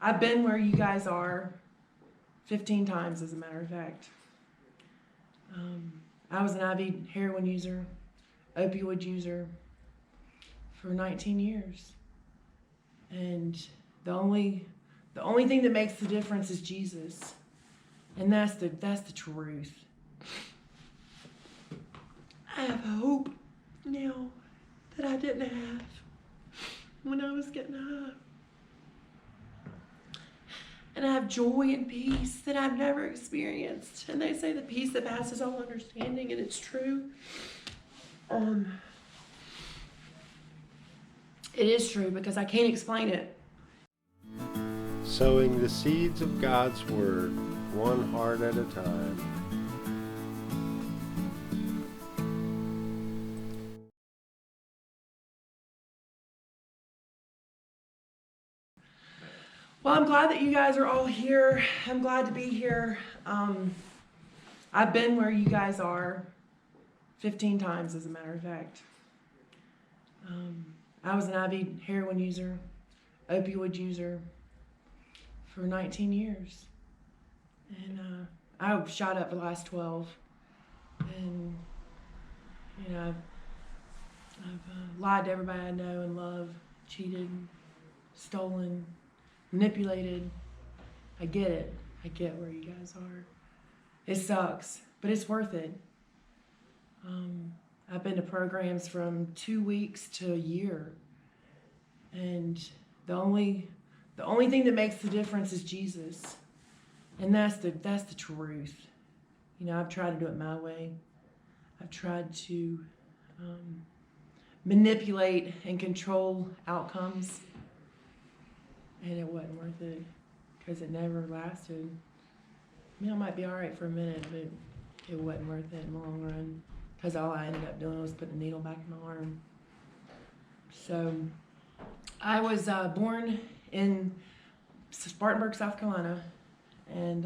I've been where you guys are 15 times, as a matter of fact. I was an IV heroin user, opioid user for 19 years. And the only thing that makes the difference is Jesus. And that's the truth. I have hope now that I didn't have when I was getting high. And I have joy and peace that I've never experienced. And they say the peace that passes all understanding, and it's true. It is true because I can't explain it. Sowing the seeds of God's Word, one heart at a time. Well, I'm glad that you guys are all here. I'm glad to be here. I've been where you guys are 15 times, as a matter of fact. I was an IV heroin user, opioid user for 19 years. And I shot up the last 12. And, you know, I've lied to everybody I know and love, cheated, stolen, manipulated. I get it. I get where you guys are. It sucks, but it's worth it. I've been to programs from 2 weeks to a year. And the only thing that makes the difference is Jesus. And that's the truth. You know, I've tried to do it my way. I've tried to manipulate and control outcomes. And it wasn't worth it because it never lasted. I mean, I might be all right for a minute, but it wasn't worth it in the long run because all I ended up doing was putting a needle back in my arm. So I was born in Spartanburg, South Carolina, and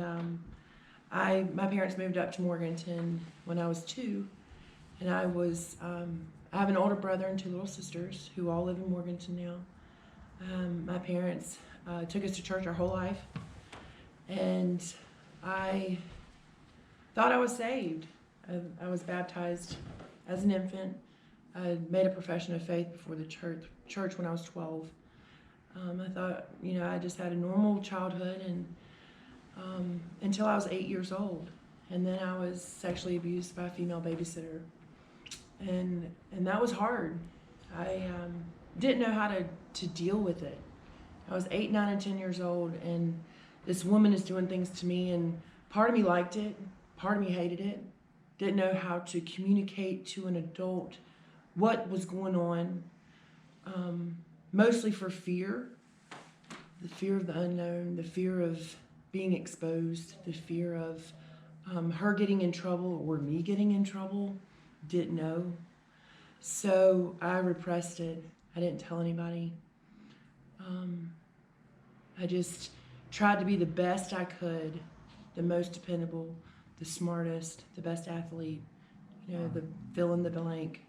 my parents moved up to Morganton when I was 2, and I have an older brother and 2 little sisters who all live in Morganton now. My parents took us to church our whole life, and I thought I was saved. I was baptized as an infant. I made a profession of faith before the church when I was 12. I thought, you know, I just had a normal childhood and until I was 8 years old. And then I was sexually abused by a female babysitter. And that was hard. I didn't know how to deal with it. I was 8, 9, and 10 years old, and this woman is doing things to me, and part of me liked it, part of me hated it, didn't know how to communicate to an adult what was going on, mostly for fear, the fear of the unknown, the fear of being exposed, the fear of her getting in trouble or me getting in trouble, didn't know. So I repressed it. I didn't tell anybody. I just tried to be the best I could, the most dependable, the smartest, the best athlete, you know, the fill in the blank.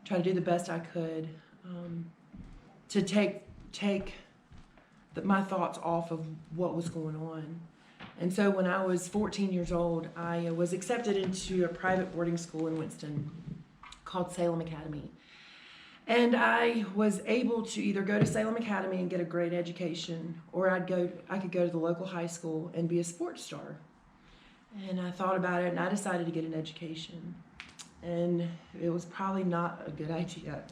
Try to do the best I could to take my thoughts off of what was going on. And so when I was 14 years old, I was accepted into a private boarding school in Winston called Salem Academy. And I was able to either go to Salem Academy and get a great education, or I could go to the local high school and be a sports star. And I thought about it, and I decided to get an education. And it was probably not a good idea,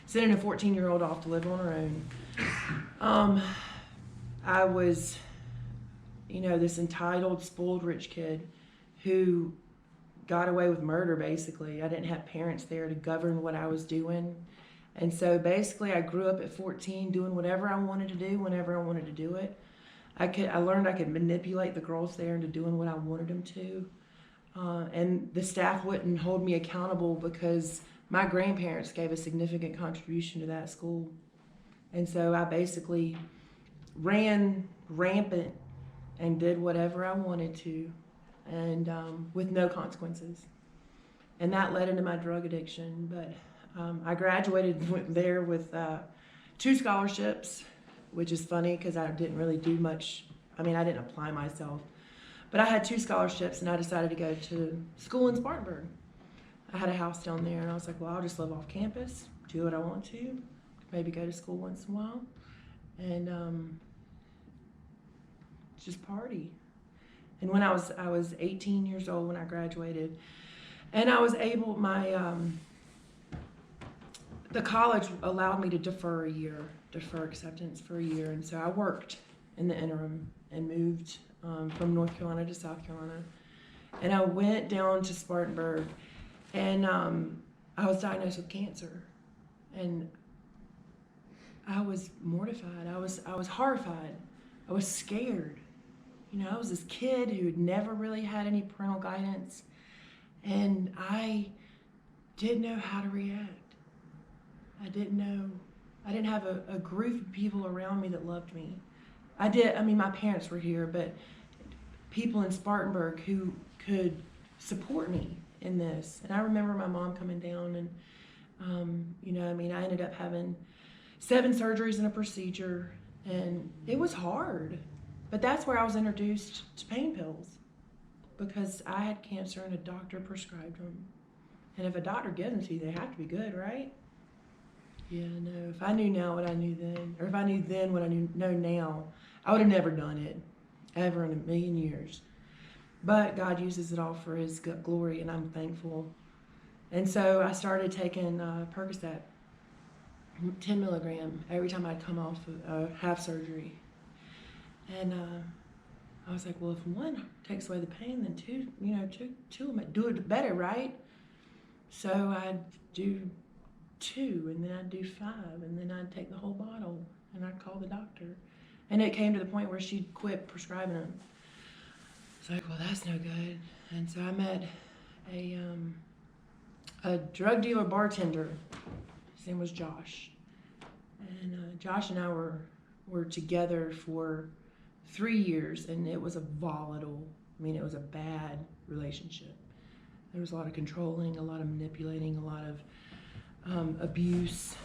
sending a 14-year-old off to live on her own. I was, you know, this entitled, spoiled rich kid who got away with murder, basically. I didn't have parents there to govern what I was doing. And so basically I grew up at 14 doing whatever I wanted to do whenever I wanted to do it. I learned I could manipulate the girls there into doing what I wanted them to. And the staff wouldn't hold me accountable because my grandparents gave a significant contribution to that school. And so I basically ran rampant and did whatever I wanted to, and with no consequences. And that led into my drug addiction. But I graduated there with 2 scholarships, which is funny because I didn't really do much. I mean, I didn't apply myself. But I had 2 scholarships, and I decided to go to school in Spartanburg. I had a house down there, and I was like, well, I'll just live off campus, do what I want to, maybe go to school once in a while, and just party. And when I was 18 years old when I graduated, and I was able, the college allowed me to defer acceptance for a year, and so I worked in the interim and moved from North Carolina to South Carolina. And I went down to Spartanburg, and I was diagnosed with cancer. And I was mortified. I was horrified. I was scared. You know, I was this kid who had never really had any parental guidance, and I didn't know how to react. I didn't have a group of people around me that loved me. I mean, my parents were here, but people in Spartanburg who could support me in this. And I remember my mom coming down, and, you know, I mean, I ended up having 7 surgeries and a procedure, and it was hard. But that's where I was introduced to pain pills, because I had cancer and a doctor prescribed them. And if a doctor gives them to you, they have to be good, right? Yeah, no, if I knew now what I knew then, or if I knew then what I know now, I would have never done it, ever in a million years. But God uses it all for His glory, and I'm thankful. And so I started taking Percocet, 10 milligram, every time I'd come off have surgery. And I was like, well, if one takes away the pain, then two of them do it better, right? So I'd do 2, and then I'd do 5, and then I'd take the whole bottle, and I'd call the doctor. And it came to the point where she'd quit prescribing them. It's like, well, that's no good. And so I met a drug dealer bartender. His name was Josh. And Josh and I were together for 3 years, and it was a volatile, it was a bad relationship. There was a lot of controlling, a lot of manipulating, a lot of abuse,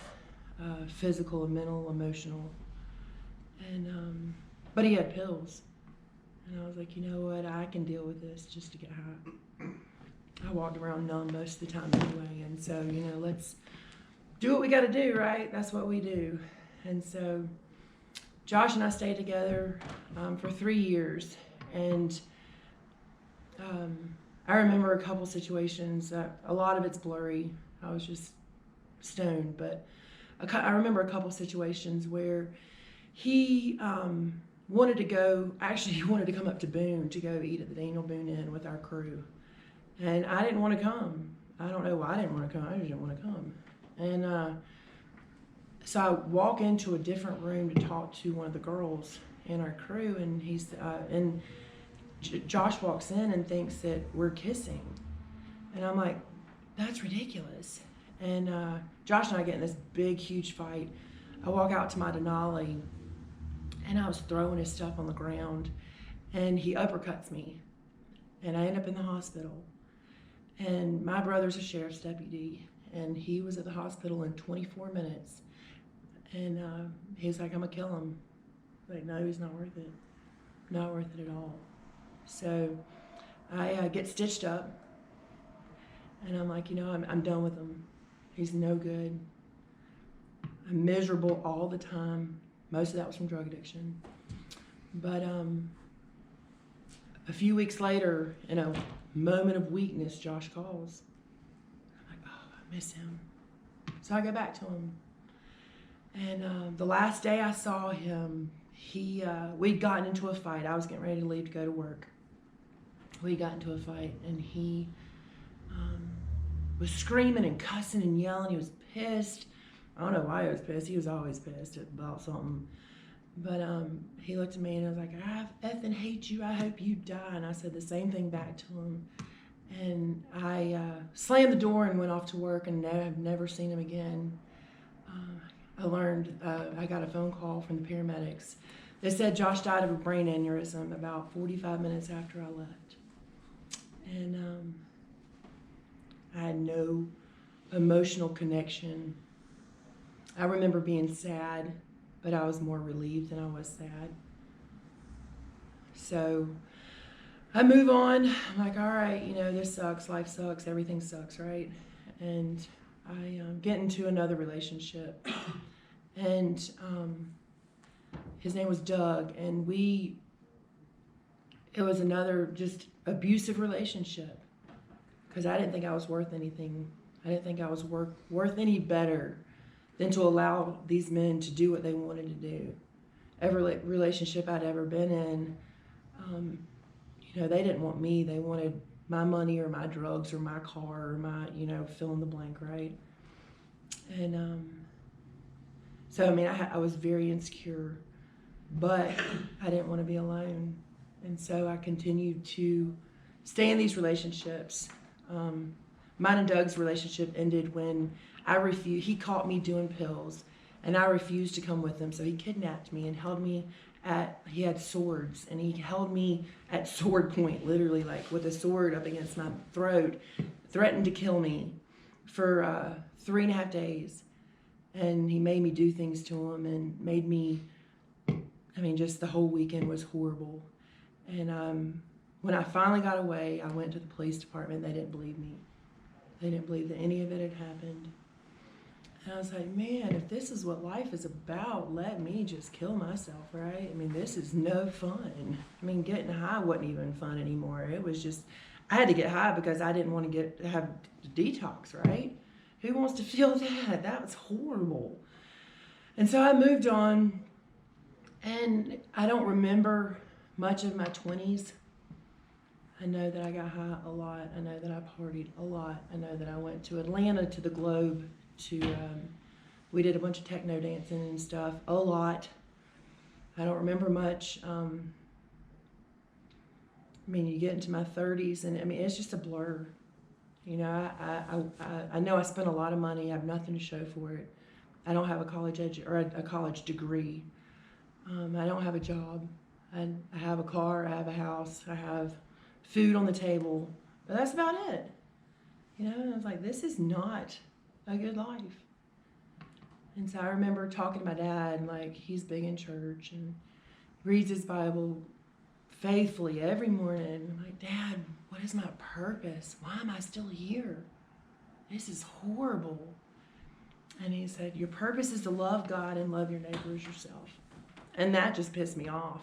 physical, mental, emotional. And but he had pills, and I was like, you know what, I can deal with this just to get high. I walked around numb most of the time anyway, and so, let's do what we got to do, right? That's what we do. And so Josh and I stayed together for 3 years, and I remember a couple situations. A lot of it's blurry. I was just stoned, but I remember a couple situations where he wanted to go. Actually, he wanted to come up to Boone to go eat at the Daniel Boone Inn with our crew, and I didn't want to come. I don't know why I didn't want to come. I just didn't want to come, and so I walk into a different room to talk to one of the girls in our crew, and Josh walks in and thinks that we're kissing, and I'm like, that's ridiculous. And Josh and I get in this big, huge fight. I walk out to my Denali, and I was throwing his stuff on the ground, and he uppercuts me, and I end up in the hospital. And my brother's a sheriff's deputy, and he was at the hospital in 24 minutes. And he was like, I'm gonna kill him. Like, no, he's not worth it. Not worth it at all. So I get stitched up, and I'm like, I'm done with him. He's no good. I'm miserable all the time. Most of that was from drug addiction. But a few weeks later, in a moment of weakness, Josh calls. I'm like, oh, I miss him. So I go back to him. And the last day I saw him, we'd gotten into a fight. I was getting ready to leave to go to work. We got into a fight, and he was screaming and cussing and yelling. He was pissed. I don't know why he was pissed. He was always pissed about something. But he looked at me, and I was like, I effing hate you. I hope you die. And I said the same thing back to him. And I slammed the door and went off to work, and I've never seen him again. I learned, I got a phone call from the paramedics. They said Josh died of a brain aneurysm about 45 minutes after I left. And I had no emotional connection. I remember being sad but I was more relieved than I was sad. So I move on. I'm like, all right, this sucks. Life sucks. Everything sucks, right? And I get into another relationship. And his name was Doug. And it was another just abusive relationship. Because I didn't think I was worth anything. I didn't think I was worth any better than to allow these men to do what they wanted to do. Every relationship I'd ever been in, they didn't want me. They wanted my money or my drugs or my car or my, fill in the blank, right? And so, I was very insecure, but I didn't want to be alone. And so I continued to stay in these relationships. Mine and Doug's relationship ended when he caught me doing pills, and I refused to come with him. So he kidnapped me and held me he had swords, and he held me at sword point, literally, like with a sword up against my throat, threatened to kill me for 3.5 days. And he made me do things to him and made me, just the whole weekend was horrible. And when I finally got away, I went to the police department. They didn't believe me. They didn't believe that any of it had happened. And I was like, man, if this is what life is about, let me just kill myself, right? This is no fun. Getting high wasn't even fun anymore. It was just, I had to get high because I didn't want to have detox, right? Who wants to feel that? That was horrible. And so I moved on, and I don't remember much of my 20s. I know that I got high a lot. I know that I partied a lot. I know that I went to Atlanta, to the Globe, we did a bunch of techno dancing and stuff, a lot. I don't remember much. You get into my 30s, and it's just a blur. I know I spent a lot of money. I have nothing to show for it. I don't have a college degree. I don't have a job. I have a car. I have a house. I have food on the table, but that's about it. I was like, this is not a good life. And so I remember talking to my dad, like, he's big in church and reads his Bible faithfully every morning. I'm like, Dad, what is my purpose? Why am I still here? This is horrible. And he said, your purpose is to love God and love your neighbor as yourself. And that just pissed me off.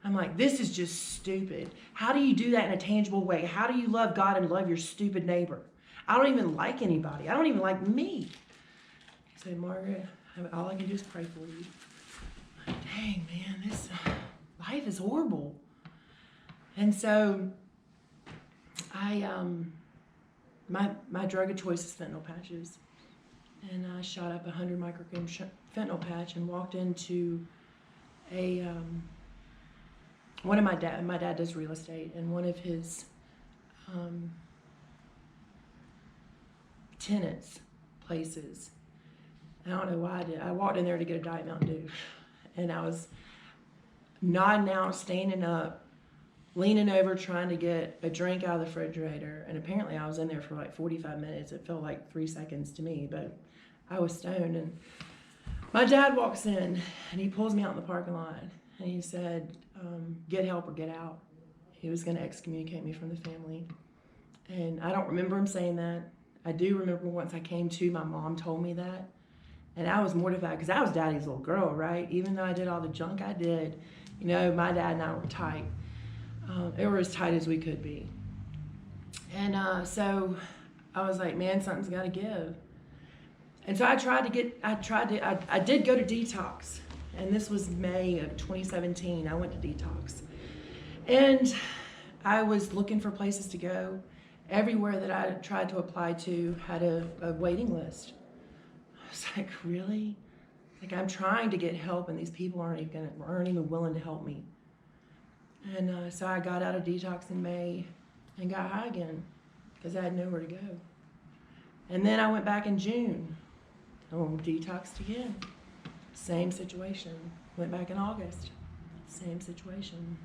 I'm like, this is just stupid. How do you do that in a tangible way? How do you love God and love your stupid neighbor? I don't even like anybody. I don't even like me. He said, Margaret, all I can do is pray for you. I'm like, dang, man, this life is horrible. And so my drug of choice is fentanyl patches. And I shot up 100 microgram fentanyl patch and walked into my dad does real estate, and one of his tenants places. I don't know why I did. I walked in there to get a Diet Mountain Dew, and I was nodding out, standing up, leaning over, trying to get a drink out of the refrigerator. And apparently I was in there for like 45 minutes. It felt like 3 seconds to me, but I was stoned. And my dad walks in, and he pulls me out in the parking lot, and he said, get help or get out. He was going to excommunicate me from the family. And I don't remember him saying that. I do remember once I came to, my mom told me that. And I was mortified because I was daddy's little girl, right? Even though I did all the junk I did, my dad and I were tight. They were as tight as we could be. And so I was like, man, something's got to give. And so I did go to detox. And this was May of 2017. I went to detox. And I was looking for places to go. Everywhere that I tried to apply to had a waiting list. I was like, really? Like, I'm trying to get help, and these people aren't even willing to help me. And so I got out of detox in May and got high again because I had nowhere to go. And then I went back in June. I detoxed again. Same situation. Went back in August. Same situation.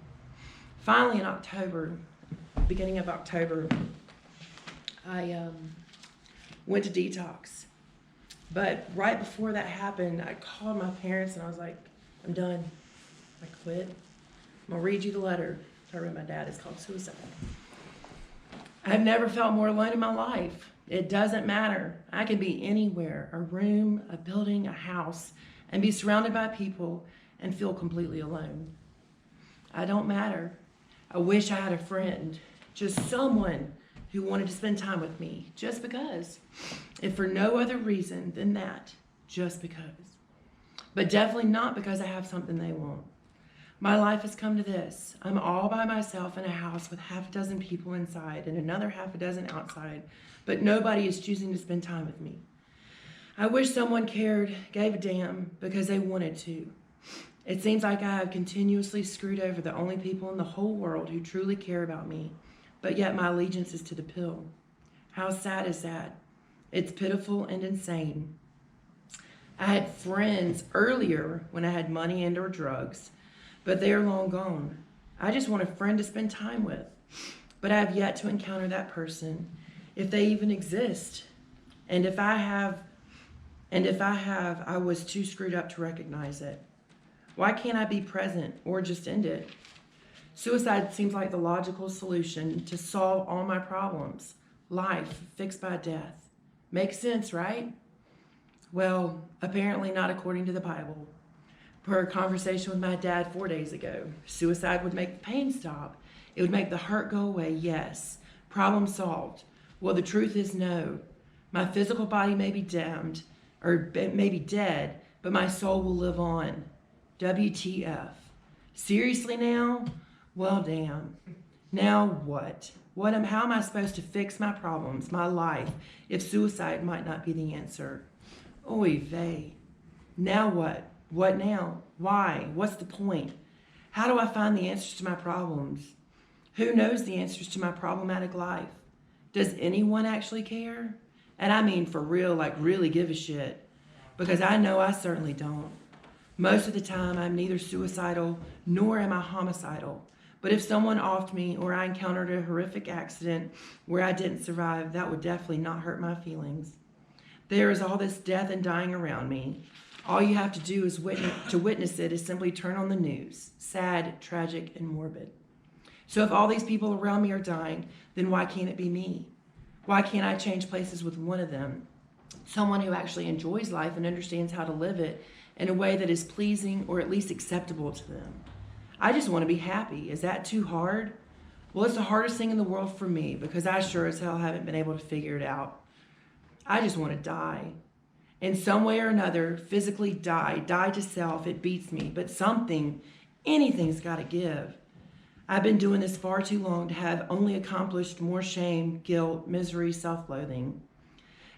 Finally in October, beginning of October, I went to detox. But right before that happened, I called my parents and I was like, I'm done. I quit. I'm gonna read you the letter. I read my dad. It's called Suicide. I've never felt more alone in my life. It doesn't matter. I can be anywhere, a room, a building, a house, and be surrounded by people and feel completely alone. I don't matter. I wish I had a friend, just someone who wanted to spend time with me, just because. If for no other reason than that, just because. But definitely not because I have something they want. My life has come to this. I'm all by myself in a house with half a dozen people inside and another half a dozen outside, but nobody is choosing to spend time with me. I wish someone cared, gave a damn, because they wanted to. It seems like I have continuously screwed over the only people in the whole world who truly care about me, but yet my allegiance is to the pill. How sad is that? It's pitiful and insane. I had friends earlier when I had money and or drugs, but they are long gone. I just want a friend to spend time with, but I have yet to encounter that person, if they even exist. And if I have, I was too screwed up to recognize it. Why can't I be present or just end it? Suicide seems like the logical solution to solve all my problems. Life fixed by death. Makes sense, right? Well, apparently not according to the Bible. Per a conversation with my dad 4 days ago, suicide would make the pain stop. It would make the hurt go away, yes. Problem solved. Well, the truth is no. My physical body may be damned, or may be dead, but my soul will live on. WTF. Seriously now? Well, damn. Now what? How am I supposed to fix my problems, my life, if suicide might not be the answer? Oy vey. Now what? What now? Why? What's the point? How do I find the answers to my problems? Who knows the answers to my problematic life? Does anyone actually care? And I mean for real, like really give a shit. Because I know I certainly don't. Most of the time, I'm neither suicidal nor am I homicidal. But if someone offed me or I encountered a horrific accident where I didn't survive, that would definitely not hurt my feelings. There is all this death and dying around me. All you have to do is witness it is simply turn on the news. Sad, tragic, and morbid. So if all these people around me are dying, then why can't it be me? Why can't I change places with one of them? Someone who actually enjoys life and understands how to live it in a way that is pleasing or at least acceptable to them. I just want to be happy. Is that too hard? Well, it's the hardest thing in the world for me because I sure as hell haven't been able to figure it out. I just want to die. In some way or another, physically die to self. It beats me, but anything's got to give. I've been doing this far too long to have only accomplished more shame, guilt, misery, self-loathing.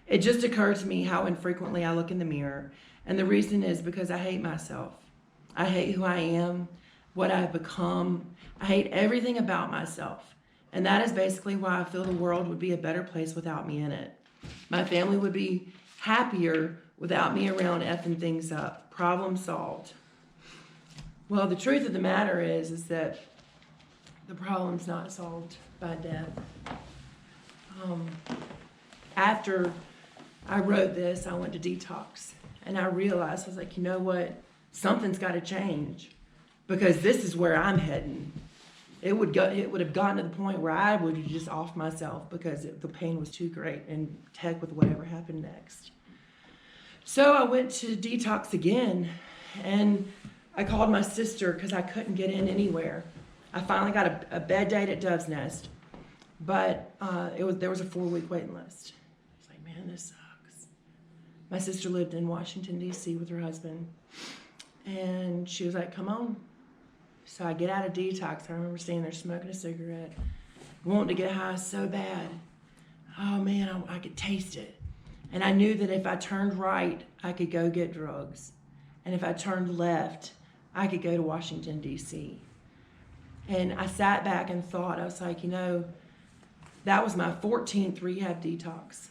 It just occurred to me how infrequently I look in the mirror, and the reason is because I hate myself. I hate who I am, what I've become. I hate everything about myself, and that is basically why I feel the world would be a better place without me in it. My family would be happier without me around effing things up. Problem solved. Well, the truth of the matter is that the problem's not solved by death. After I wrote this, I went to detox, and I realized, I was like, you know what? Something's got to change because this is where I'm heading. It would have gotten to the point where I would have just offed myself because the pain was too great, and heck with whatever happened next. So I went to detox again, and I called my sister because I couldn't get in anywhere. I finally got a bed date at Dove's Nest, but there was a 4-week waiting list. I was like, man, this sucks. My sister lived in Washington, D.C. with her husband, and she was like, come on. So I get out of detox. I remember standing there smoking a cigarette, wanting to get high so bad. Oh man, I could taste it. And I knew that if I turned right, I could go get drugs. And if I turned left, I could go to Washington, D.C. And I sat back and thought, I was like, that was my 14th rehab detox.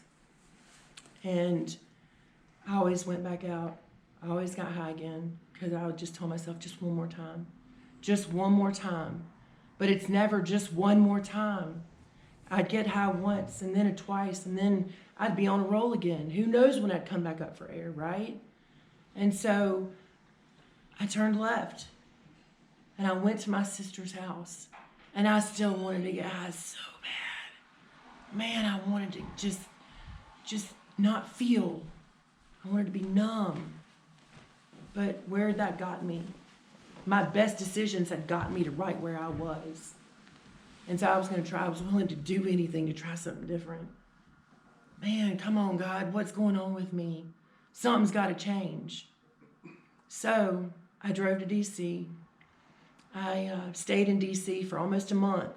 And I always went back out. I always got high again because I would just tell myself, just one more time. Just one more time. But it's never just one more time. I'd get high once and then a twice, and then I'd be on a roll again. Who knows when I'd come back up for air, right? And so I turned left and I went to my sister's house, and I still wanted to get high so bad. Man, I wanted to just not feel. I wanted to be numb. But where had that got me? My best decisions had gotten me to right where I was. And so I was willing to do anything to try something different. Man, come on, God, what's going on with me? Something's got to change. So I drove to D.C. I stayed in D.C. for almost a month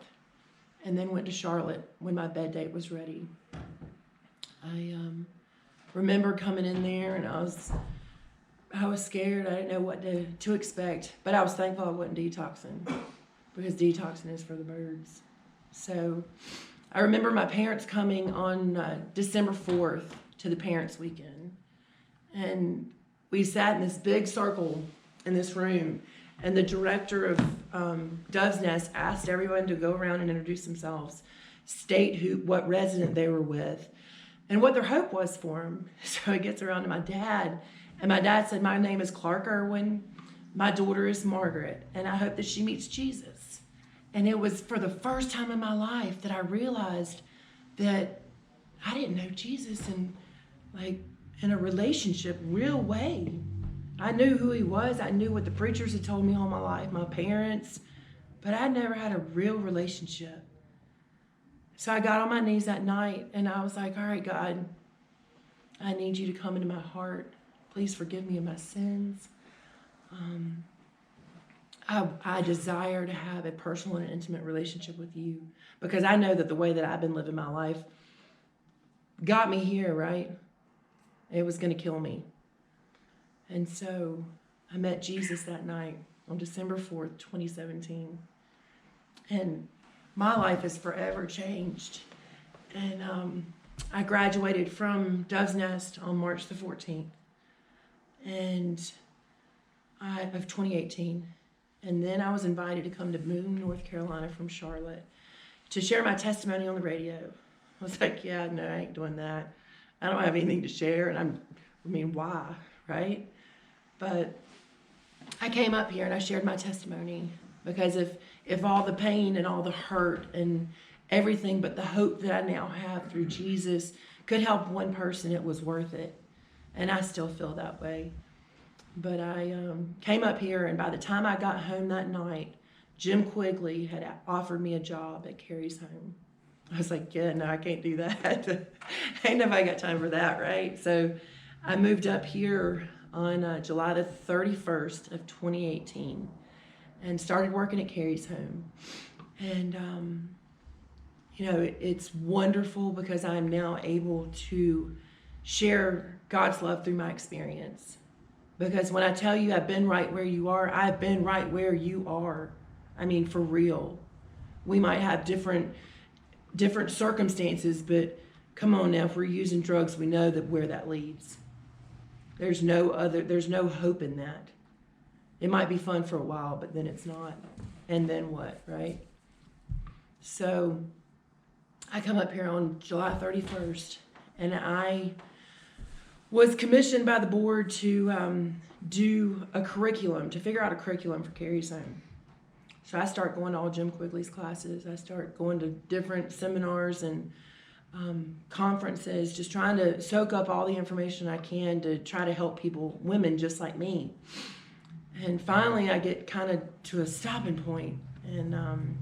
and then went to Charlotte when my bed date was ready. I remember coming in there, and I was scared. I didn't know what to expect, but I was thankful I wasn't detoxing, because detoxing is for the birds. So I remember my parents coming on December 4th to the parents' weekend, and we sat in this big circle in this room, and the director of Dove's Nest asked everyone to go around and introduce themselves, state what resident they were with, and what their hope was for them. So it gets around to my dad, and my dad said, "My name is Clark Irwin. My daughter is Margaret, and I hope that she meets Jesus." And it was for the first time in my life that I realized that I didn't know Jesus in a relationship, real way. I knew who he was. I knew what the preachers had told me all my life, my parents, but I'd never had a real relationship. So I got on my knees that night, and I was like, "All right, God, I need you to come into my heart. Please forgive me of my sins. I desire to have a personal and intimate relationship with you, because I know that the way that I've been living my life got me here, right? It was going to kill me." And so I met Jesus that night on December 4th, 2017. And my life is forever changed. And I graduated from Dove's Nest on March the 14th of 2018. And then I was invited to come to Boone, North Carolina from Charlotte to share my testimony on the radio. I was like, yeah, no, I ain't doing that. I don't have anything to share. And why, right? But I came up here and I shared my testimony, because if all the pain and all the hurt and everything but the hope that I now have through Jesus could help one person, it was worth it. And I still feel that way. But I came up here, and by the time I got home that night, Jim Quigley had offered me a job at Carrie's home. I was like, yeah, no, I can't do that. Ain't nobody got time for that, right? So I moved up here on July the 31st of 2018 and started working at Carrie's home. And, it's wonderful, because I'm now able to share God's love through my experience. Because when I tell you I've been right where you are, I've been right where you are. For real. We might have different circumstances, but come on now, if we're using drugs, we know that where that leads. There's no hope in that. It might be fun for a while, but then it's not. And then what, right? So I come up here on July 31st, and I was commissioned by the board to do a curriculum, to figure out a curriculum for Carrie's home. So I start going to all Jim Quigley's classes. I start going to different seminars and conferences, just trying to soak up all the information I can to try to help people, women just like me. And finally, I get kind of to a stopping point, and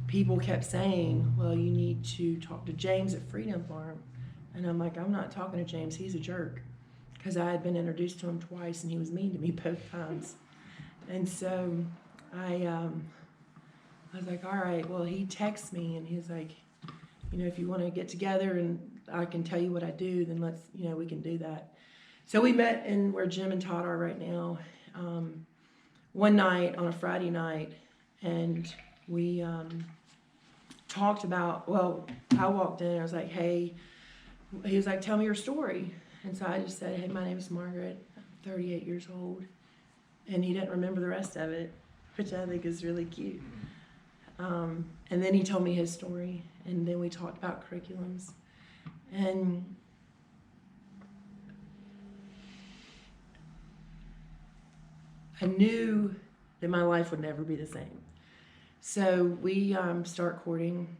people kept saying, well, you need to talk to James at Freedom Farm. And I'm like, I'm not talking to James, he's a jerk. Because I had been introduced to him twice, and he was mean to me both times. And so I was like, all right, well, he texts me, and he's like, if you want to get together and I can tell you what I do, then let's, we can do that. So we met in where Jim and Todd are right now, one night on a Friday night, and we talked about, I walked in and I was like, hey, he was like, tell me your story. And so I just said, hey, my name is Margaret, I'm 38 years old. And he didn't remember the rest of it, which I think is really cute. And then he told me his story, and then we talked about curriculums. And I knew that my life would never be the same. So we start courting.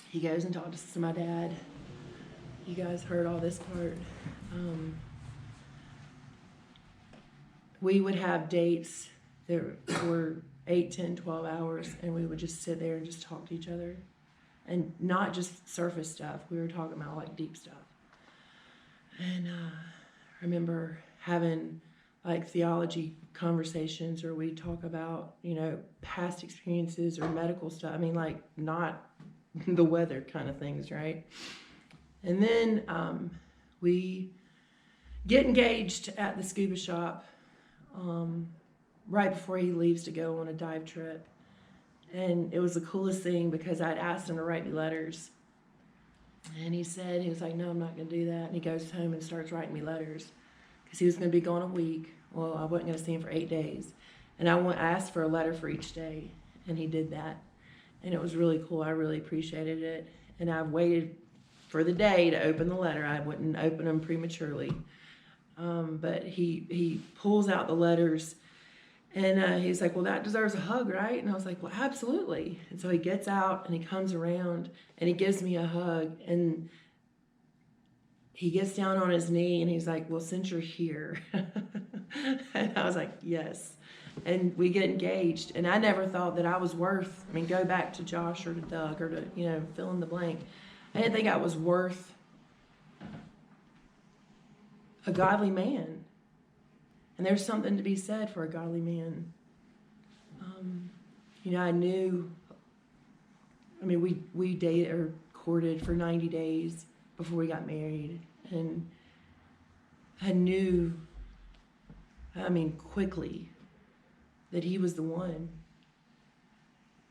He goes and talks to my dad. You guys heard all this part. We would have dates that were 8, 10, 12 hours, and we would just sit there and just talk to each other. And not just surface stuff. We were talking about like deep stuff. And I remember having like theology conversations, or we talk about, past experiences or medical stuff. I mean, like not the weather kind of things, right? And then we get engaged at the scuba shop right before he leaves to go on a dive trip. And it was the coolest thing because I'd asked him to write me letters. And he was like, no, I'm not going to do that. And he goes home and starts writing me letters because he was going to be gone a week. Well, I wasn't going to see him for 8 days. And I asked for a letter for each day, and he did that. And it was really cool. I really appreciated it. And I waited for the day to open the letter. I wouldn't open them prematurely. But he pulls out the letters, and he's like, well, that deserves a hug, right? And I was like, well, absolutely. And so he gets out, and he comes around, and he gives me a hug. And he gets down on his knee, and he's like, well, since you're here. And I was like, yes. And we get engaged. And I never thought that I was worth, go back to Josh or to Doug or to, fill in the blank. I didn't think I was worth a godly man. And there's something to be said for a godly man. I knew, we dated or courted for 90 days before we got married. And I knew, quickly that he was the one.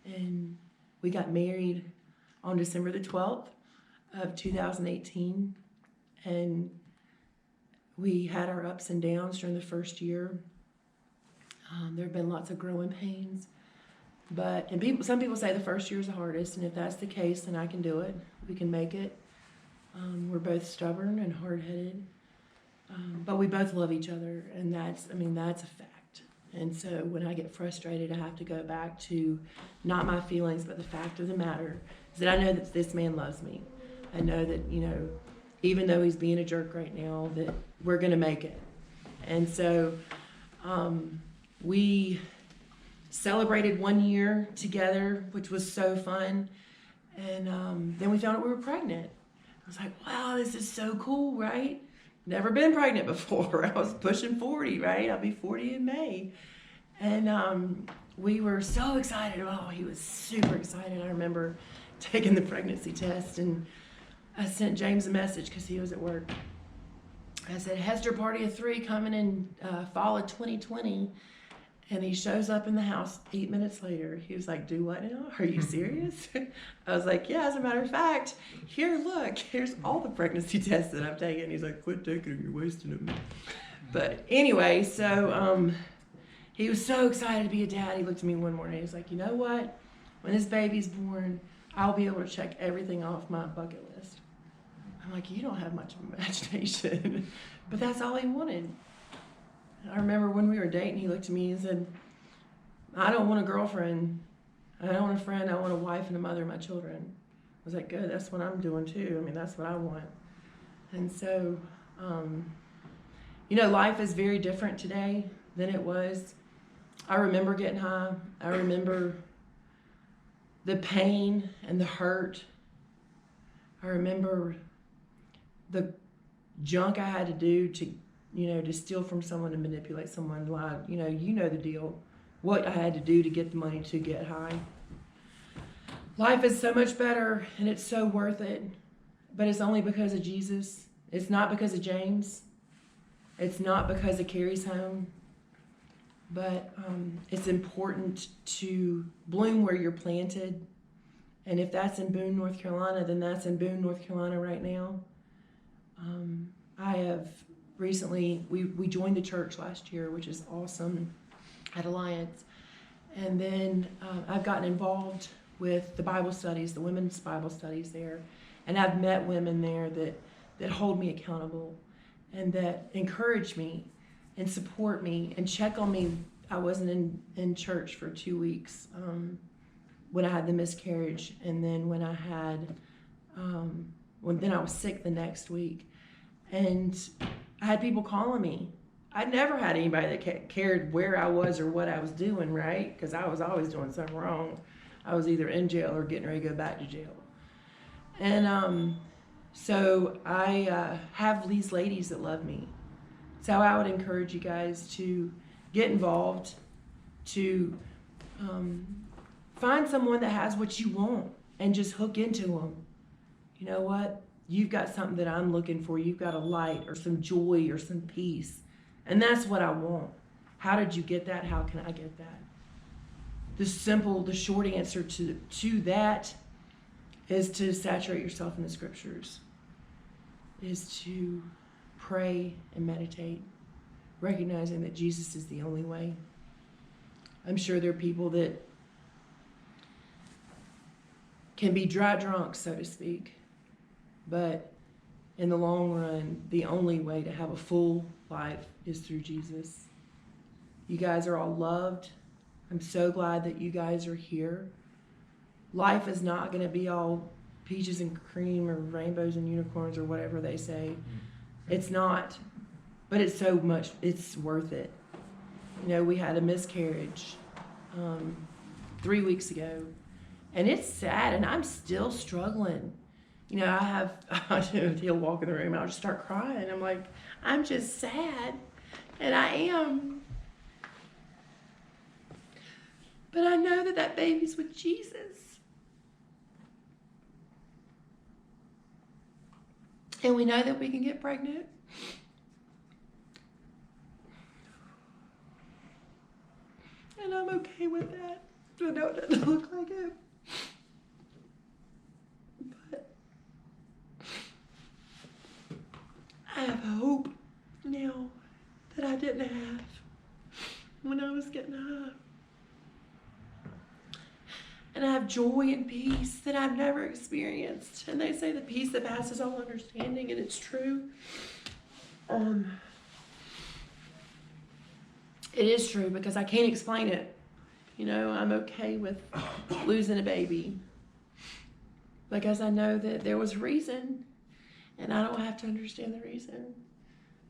And we got married on December the 12th of 2018. And we had our ups and downs during the first year. There have been lots of growing pains. Some people say the first year is the hardest, and if that's the case, then I can do it. We can make it. We're both stubborn and hard-headed, but we both love each other, and that's a fact. And so when I get frustrated, I have to go back to not my feelings, but the fact of the matter is that I know that this man loves me. I know that, even though he's being a jerk right now, that we're going to make it. And so we celebrated 1 year together, which was so fun. And then we found out we were pregnant. I was like, wow, this is so cool, right? Never been pregnant before. I was pushing 40, right? I'll be 40 in May. And we were so excited. Oh, he was super excited. I remember taking the pregnancy test, and I sent James a message because he was at work. I said, Hester party of 3 coming in fall of 2020. And he shows up in the house 8 minutes later. He was like, do what now? Are you serious? I was like, yeah, as a matter of fact, here, look, here's all the pregnancy tests that I've taken. He's like, quit taking them, you're wasting them. But anyway, so he was so excited to be a dad. He looked at me one morning. He's like, you know what? When this baby's born, I'll be able to check everything off my bucket list. I'm like, you don't have much of an imagination. But that's all he wanted. I remember when we were dating, he looked at me and said, I don't want a girlfriend. I don't want a friend. I want a wife and a mother of my children. I was like, good, that's what I'm doing too. That's what I want. And so, life is very different today than it was. I remember getting high. I remember the pain and the hurt. I remember the junk I had to do to steal from someone, to manipulate someone, lie. You know the deal. What I had to do to get the money to get high. Life is so much better, and it's so worth it. But it's only because of Jesus. It's not because of James. It's not because of Carrie's home. But it's important to bloom where you're planted. And if that's in Boone, North Carolina, then that's in Boone, North Carolina right now. I have recently, we joined the church last year, which is awesome, at Alliance. And then I've gotten involved with the Bible studies, the women's Bible studies there. And I've met women there that hold me accountable and that encourage me and support me and check on me. I wasn't in church for 2 weeks when I had the miscarriage, and then when I had, then I was sick the next week. And I had people calling me. I never had anybody that cared where I was or what I was doing, right? Because I was always doing something wrong. I was either in jail or getting ready to go back to jail. And so I have these ladies that love me. So I would encourage you guys to get involved, to find someone that has what you want and just hook into them. You know what? You've got something that I'm looking for. You've got a light or some joy or some peace. And that's what I want. How did you get that? How can I get that? The short answer to that is to saturate yourself in the scriptures, is to pray and meditate, recognizing that Jesus is the only way. I'm sure there are people that can be dry drunk, so to speak, but in the long run, the only way to have a full life is through Jesus. You guys are all loved. I'm so glad that you guys are here. Life is not going to be all peaches and cream or rainbows and unicorns or whatever they say. It's not, but it's so much, it's worth it. You know, we had a miscarriage 3 weeks ago, and it's sad, and I'm still struggling. You know, he'll walk in the room and I'll just start crying. I'm like, I'm just sad, and I am. But I know that baby's with Jesus. And we know that we can get pregnant. And I'm okay with that. I know it doesn't look like it. But I have hope now that I didn't have when I was getting high. And I have joy and peace that I've never experienced. And they say the peace that passes all understanding, and it's true. It is true because I can't explain it. You know, I'm okay with losing a baby because I know that there was reason, and I don't have to understand the reason.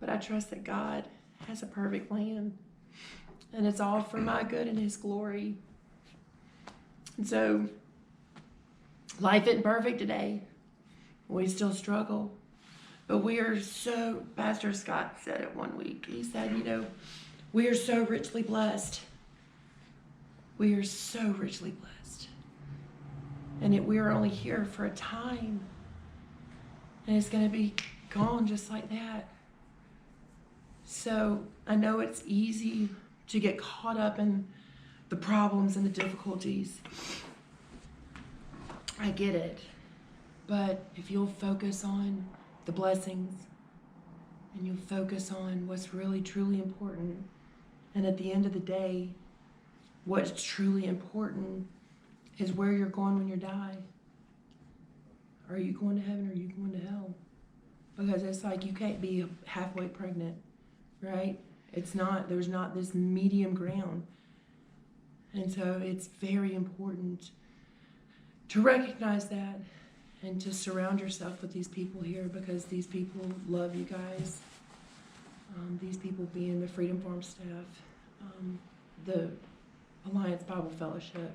But I trust that God has a perfect plan, and it's all for my good and His glory. And so, life isn't perfect today. We still struggle. But we are so, Pastor Scott said it one week. He said, you know, we are so richly blessed. We are so richly blessed. And we are only here for a time. And it's going to be gone just like that. So, I know it's easy to get caught up in the problems and the difficulties. I get it. But if you'll focus on the blessings and you'll focus on what's really truly important, and at the end of the day, what's truly important is where you're going when you die. Are you going to heaven or are you going to hell? Because it's like you can't be halfway pregnant, right? There's not this medium ground. And so it's very important to recognize that and to surround yourself with these people here, because these people love you guys. These people being the Freedom Farm staff, the Alliance Bible Fellowship.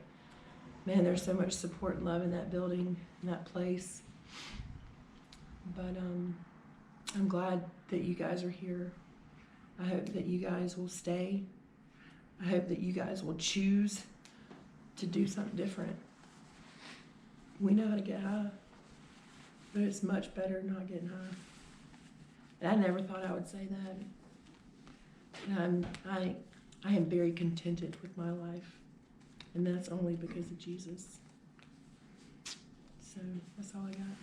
Man, there's so much support and love in that building, in that place. But I'm glad that you guys are here. I hope that you guys will stay. I hope that you guys will choose to do something different. We know how to get high, but it's much better not getting high. And I never thought I would say that. And I am very contented with my life, and that's only because of Jesus. So that's all I got.